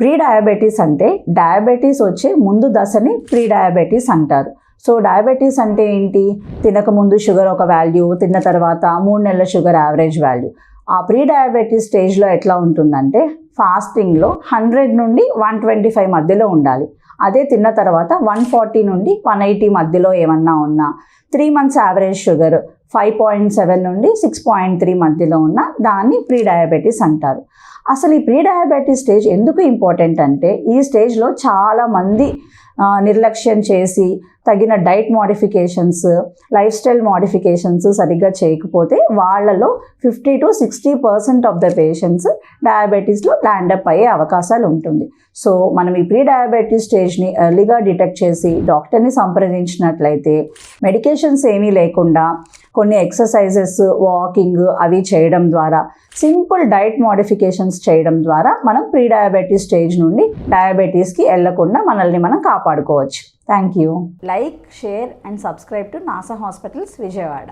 Pre diabetes అంటే diabetes వచ్చే ముందు దశని ప్రీ డయాబెటీస్ అంటారు. సో డయాబెటీస్ అంటే ఏంటి? తినకముందు షుగర్ ఒక వాల్యూ, తిన్న తర్వాత 3 నెలల షుగర్ యావరేజ్ వాల్యూ. ఆ ప్రీ డయాబెటీస్ స్టేజ్లో ఎట్లా ఉంటుందంటే ఫాస్టింగ్లో 100 నుండి 125 మధ్యలో ఉండాలి. అదే తిన్న తర్వాత 140 నుండి 180 మధ్యలో ఏమన్నా ఉన్నా, 3 మంత్స్ యావరేజ్ షుగర్ 5.7 నుండి 6.3 మధ్యలో ఉన్న దాన్ని ప్రీ డయాబెటీస్ అంటారు. అసలు ఈ ప్రీ డయాబెటీస్ స్టేజ్ ఎందుకు ఇంపార్టెంట్ అంటే ఈ స్టేజ్లో చాలామంది నిర్లక్ష్యం చేసి తగిన diet modifications, life style modifications సరిగ్గా చేయకపోతే వాళ్ళలో 50 to 60% ఆఫ్ ద పేషెంట్స్ డయాబెటీస్లో ల్యాండప్ అయ్యే అవకాశాలు ఉంటుంది. సో మనం ఈ ప్రీ డయాబెటీస్ స్టేజ్ని ఎర్లీగా డిటెక్ట్ చేసి డాక్టర్ని సంప్రదించినట్లయితే మెడికేషన్స్ ఏమీ లేకుండా కొన్ని ఎక్సర్సైజెస్, వాకింగ్ అవి చేయడం ద్వారా, సింపుల్ డైట్ మోడిఫికేషన్స్ చేయడం ద్వారా మనం ప్రీ డయాబెటీస్ స్టేజ్ నుండి డయాబెటీస్కి వెళ్లకుండా మనల్ని మనం కాపాడుకోవచ్చు. Thank you. Like, share and subscribe to NASA hospitals Vijayawada.